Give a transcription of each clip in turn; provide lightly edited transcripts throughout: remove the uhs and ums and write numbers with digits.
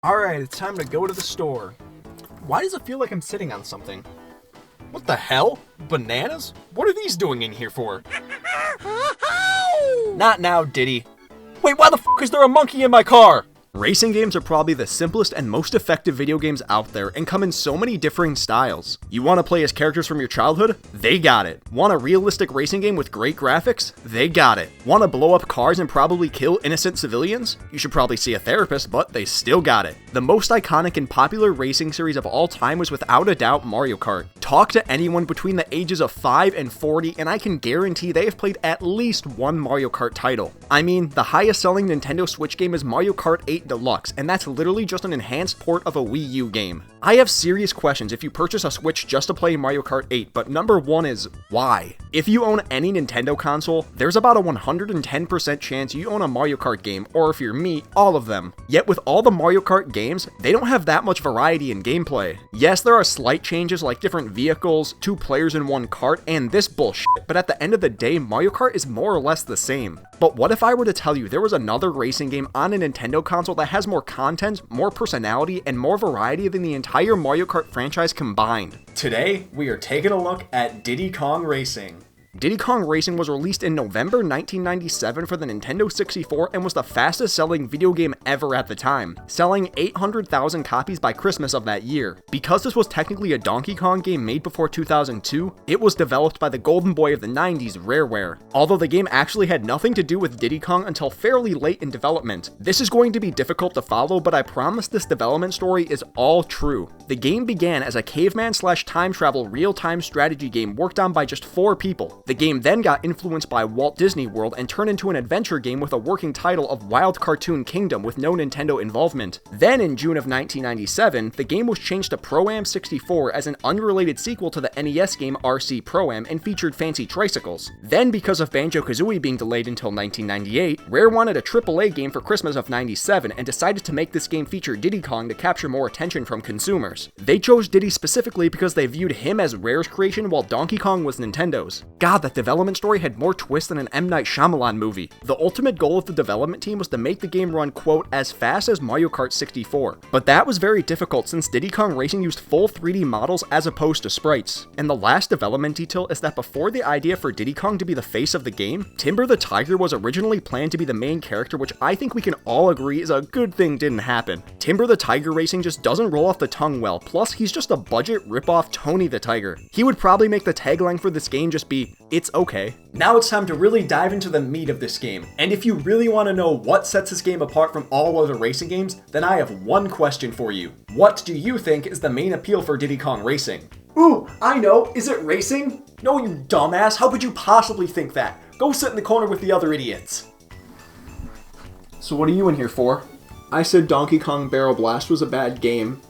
Alright, it's time to go to the store. Why does it feel like I'm sitting on something? What the hell? Bananas? What are these doing in here for? Not now, Diddy. Wait, why the f is there a monkey in my car? Racing games are probably the simplest and most effective video games out there and come in so many differing styles. You want to play as characters from your childhood? They got it. Want a realistic racing game with great graphics? They got it. Want to blow up cars and probably kill innocent civilians? You should probably see a therapist, but they still got it. The most iconic and popular racing series of all time was without a doubt Mario Kart. Talk to anyone between the ages of 5 and 40 and I can guarantee they have played at least one Mario Kart title. I mean, the highest selling Nintendo Switch game is Mario Kart 8 Deluxe, and that's literally just an enhanced port of a Wii U game. I have serious questions if you purchase a Switch just to play Mario Kart 8, but number one is, why? If you own any Nintendo console, there's about a 110% chance you own a Mario Kart game, or if you're me, all of them. Yet with all the Mario Kart games, they don't have that much variety in gameplay. Yes, there are slight changes like different vehicles, 2 players in 1 kart, and this bullshit, but at the end of the day, Mario Kart is more or less the same. But what if I were to tell you there was another racing game on a Nintendo console that has more content, more personality, and more variety than the entire Mario Kart franchise combined? Today, we are taking a look at Diddy Kong Racing. Diddy Kong Racing was released in November 1997 for the Nintendo 64 and was the fastest selling video game ever at the time, selling 800,000 copies by Christmas of that year. Because this was technically a Donkey Kong game made before 2002, it was developed by the golden boy of the 90s, Rareware. Although the game actually had nothing to do with Diddy Kong until fairly late in development. This is going to be difficult to follow, but I promise this development story is all true. The game began as a caveman/time travel real-time strategy game worked on by just 4 people. The game then got influenced by Walt Disney World and turned into an adventure game with a working title of Wild Cartoon Kingdom with no Nintendo involvement. Then in June of 1997, the game was changed to Pro-Am 64 as an unrelated sequel to the NES game RC Pro-Am and featured fancy tricycles. Then because of Banjo-Kazooie being delayed until 1998, Rare wanted a AAA game for Christmas of 97 and decided to make this game feature Diddy Kong to capture more attention from consumers. They chose Diddy specifically because they viewed him as Rare's creation while Donkey Kong was Nintendo's. God, that development story had more twists than an M. Night Shyamalan movie. The ultimate goal of the development team was to make the game run, quote, as fast as Mario Kart 64. But that was very difficult since Diddy Kong Racing used full 3D models as opposed to sprites. And the last development detail is that before the idea for Diddy Kong to be the face of the game, Timber the Tiger was originally planned to be the main character, which I think we can all agree is a good thing didn't happen. Timber the Tiger Racing just doesn't roll off the tongue well, plus he's just a budget ripoff Tony the Tiger. He would probably make the tagline for this game just be, "It's okay." Now it's time to really dive into the meat of this game, and if you really want to know what sets this game apart from all other racing games, then I have one question for you. What do you think is the main appeal for Diddy Kong Racing? Ooh, I know, is it racing? No, you dumbass, how could you possibly think that? Go sit in the corner with the other idiots. So what are you in here for? I said Donkey Kong Barrel Blast was a bad game.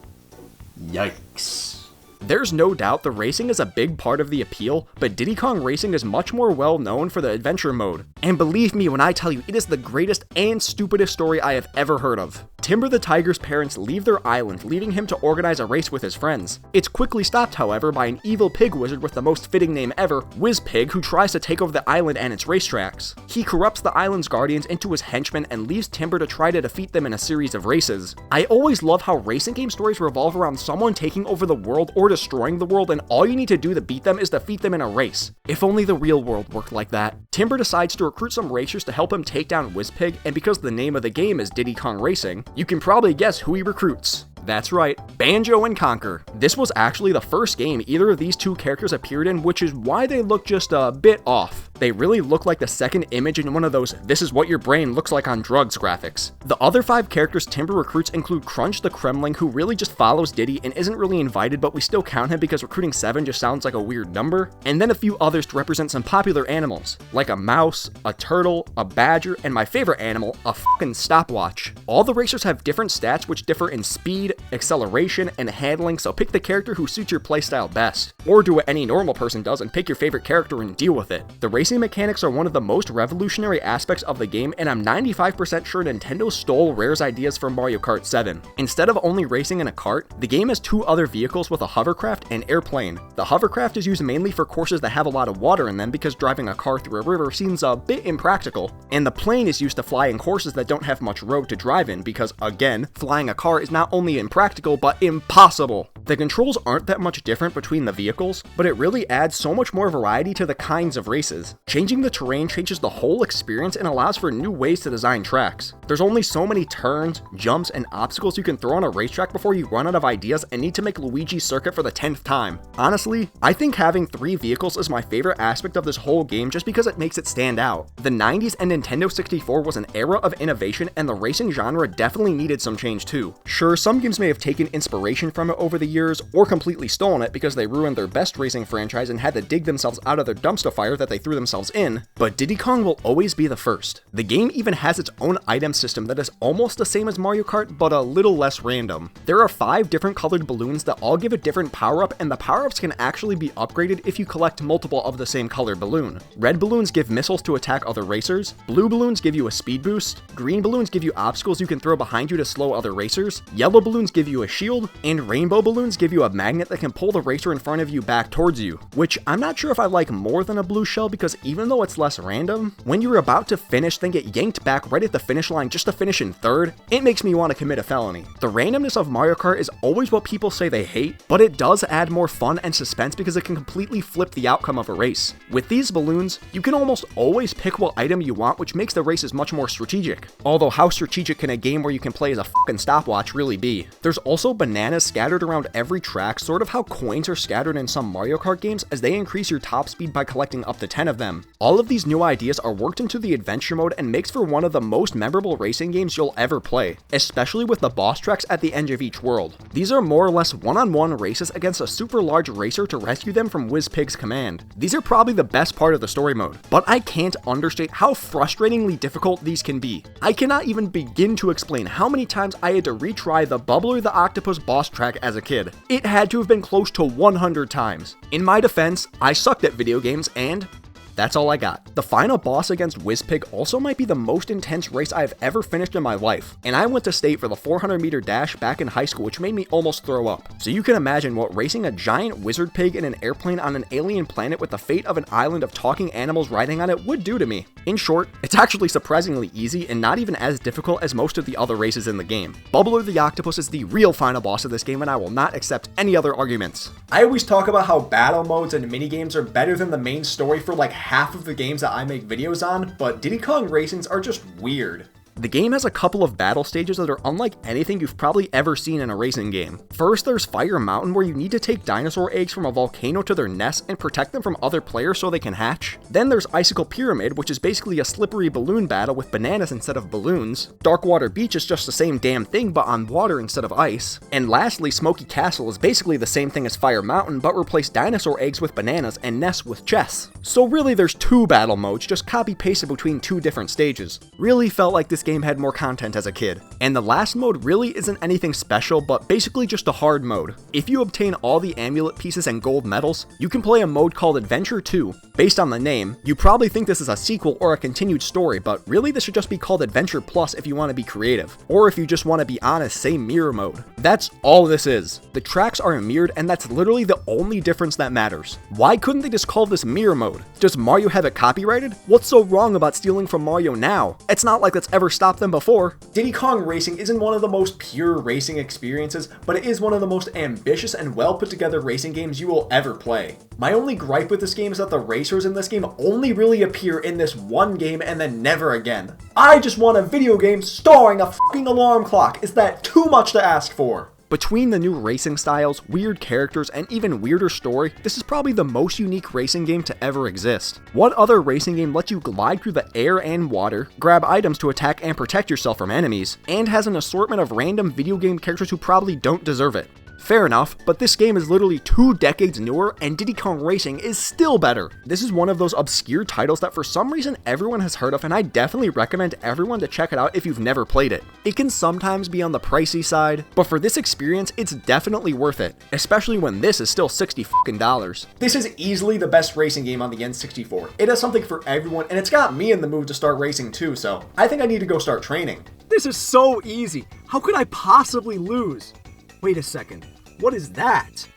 Yikes. There's no doubt the racing is a big part of the appeal, but Diddy Kong Racing is much more well known for the adventure mode. And believe me when I tell you, it is the greatest and stupidest story I have ever heard of. Timber the Tiger's parents leave their island, leaving him to organize a race with his friends. It's quickly stopped, however, by an evil pig wizard with the most fitting name ever, Whizpig, who tries to take over the island and its racetracks. He corrupts the island's guardians into his henchmen and leaves Timber to try to defeat them in a series of races. I always love how racing game stories revolve around someone taking over the world or destroying the world, and all you need to do to beat them is defeat them in a race. If only the real world worked like that. Timber decides to recruit some racers to help him take down Whizpig, and because the name of the game is Diddy Kong Racing, you can probably guess who he recruits. That's right, Banjo and Conker. This was actually the first game either of these 2 characters appeared in, which is why they look just a bit off. They really look like the second image in one of those "this is what your brain looks like on drugs" graphics. The other 5 characters Timber recruits include Crunch the Kremling, who really just follows Diddy and isn't really invited, but we still count him because recruiting 7 just sounds like a weird number. And then a few others to represent some popular animals, like a mouse, a turtle, a badger, and my favorite animal, a fucking stopwatch. All the racers have different stats which differ in speed, acceleration, and handling, so pick the character who suits your playstyle best. Or do what any normal person does and pick your favorite character and deal with it. The racing racing mechanics are one of the most revolutionary aspects of the game, and I'm 95% sure Nintendo stole Rare's ideas from Mario Kart 7. Instead of only racing in a kart, the game has two other vehicles with a hovercraft and airplane. The hovercraft is used mainly for courses that have a lot of water in them because driving a car through a river seems a bit impractical, and the plane is used to fly in courses that don't have much road to drive in because, again, flying a car is not only impractical but impossible. The controls aren't that much different between the vehicles, but it really adds so much more variety to the kinds of races. Changing the terrain changes the whole experience and allows for new ways to design tracks. There's only so many turns, jumps, and obstacles you can throw on a racetrack before you run out of ideas and need to make Luigi's Circuit for the 10th time. Honestly, I think having 3 vehicles is my favorite aspect of this whole game just because it makes it stand out. The 90s and Nintendo 64 was an era of innovation, and the racing genre definitely needed some change too. Sure, some games may have taken inspiration from it over the years, or completely stolen it because they ruined their best racing franchise and had to dig themselves out of their dumpster fire that they threw themselves in, but Diddy Kong will always be the first. The game even has its own item system that is almost the same as Mario Kart, but a little less random. There are 5 different colored balloons that all give a different power-up, and the power-ups can actually be upgraded if you collect multiple of the same colored balloon. Red balloons give missiles to attack other racers, blue balloons give you a speed boost, green balloons give you obstacles you can throw behind you to slow other racers, yellow balloons give you a shield, and rainbow balloons give you a magnet that can pull the racer in front of you back towards you, which I'm not sure if I like more than a blue shell because even though it's less random, when you're about to finish then get yanked back right at the finish line just to finish in 3rd, it makes me want to commit a felony. The randomness of Mario Kart is always what people say they hate, but it does add more fun and suspense because it can completely flip the outcome of a race. With these balloons, you can almost always pick what item you want, which makes the races much more strategic. Although how strategic can a game where you can play as a fucking stopwatch really be? There's also bananas scattered around every track, sort of how coins are scattered in some Mario Kart games, as they increase your top speed by collecting up to 10 of them. All of these new ideas are worked into the adventure mode and makes for one of the most memorable racing games you'll ever play, especially with the boss tracks at the end of each world. These are more or less one-on-one races against a super large racer to rescue them from Wizpig's command. These are probably the best part of the story mode, but I can't understate how frustratingly difficult these can be. I cannot even begin to explain how many times I had to retry the Bubbler the Octopus boss track as a kid. It had to have been close to 100 times. In my defense, I sucked at video games, and that's all I got. The final boss against Wizpig also might be the most intense race I've ever finished in my life, and I went to state for the 400-meter dash back in high school, which made me almost throw up. So you can imagine what racing a giant wizard pig in an airplane on an alien planet with the fate of an island of talking animals riding on it would do to me. In short, it's actually surprisingly easy and not even as difficult as most of the other races in the game. Bubbler the Octopus is the real final boss of this game, and I will not accept any other arguments. I always talk about how battle modes and minigames are better than the main story for like half of the games that I make videos on, but Diddy Kong Racings are just weird. The game has a couple of battle stages that are unlike anything you've probably ever seen in a racing game. First, there's Fire Mountain, where you need to take dinosaur eggs from a volcano to their nests and protect them from other players so they can hatch. Then there's Icicle Pyramid, which is basically a slippery balloon battle with bananas instead of balloons. Darkwater Beach is just the same damn thing but on water instead of ice. And lastly, Smoky Castle is basically the same thing as Fire Mountain but replace dinosaur eggs with bananas and nests with chests. So really there's 2 battle modes, just copy pasted between 2 different stages. Really felt like this game had more content as a kid. And the last mode really isn't anything special, but basically just a hard mode. If you obtain all the amulet pieces and gold medals, you can play a mode called Adventure 2. Based on the name, you probably think this is a sequel or a continued story, but really this should just be called Adventure Plus if you want to be creative. Or if you just want to be honest, say mirror mode. That's all this is. The tracks are mirrored, and that's literally the only difference that matters. Why couldn't they just call this mirror mode? Does Mario have it copyrighted? What's so wrong about stealing from Mario now? It's not like that's ever stopped them before. Diddy Kong Racing isn't one of the most pure racing experiences, but it is one of the most ambitious and well put together racing games you will ever play. My only gripe with this game is that the racers in this game only really appear in this one game and then never again. I just want a video game starring a fucking alarm clock. Is that too much to ask for? Between the new racing styles, weird characters, and even weirder story, this is probably the most unique racing game to ever exist. What other racing game lets you glide through the air and water, grab items to attack and protect yourself from enemies, and has an assortment of random video game characters who probably don't deserve it? Fair enough, but this game is literally 2 decades newer and Diddy Kong Racing is still better. This is one of those obscure titles that for some reason everyone has heard of, and I definitely recommend everyone to check it out if you've never played it. It can sometimes be on the pricey side, but for this experience it's definitely worth it, especially when this is still $60. This is easily the best racing game on the N64. It has something for everyone, and it's got me in the mood to start racing too, so I think I need to go start training. This is so easy. How could I possibly lose? Wait a second. What is that?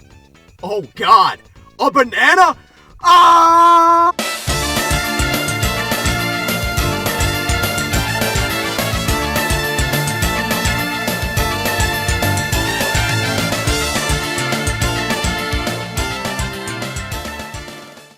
Oh God! A banana? Ah!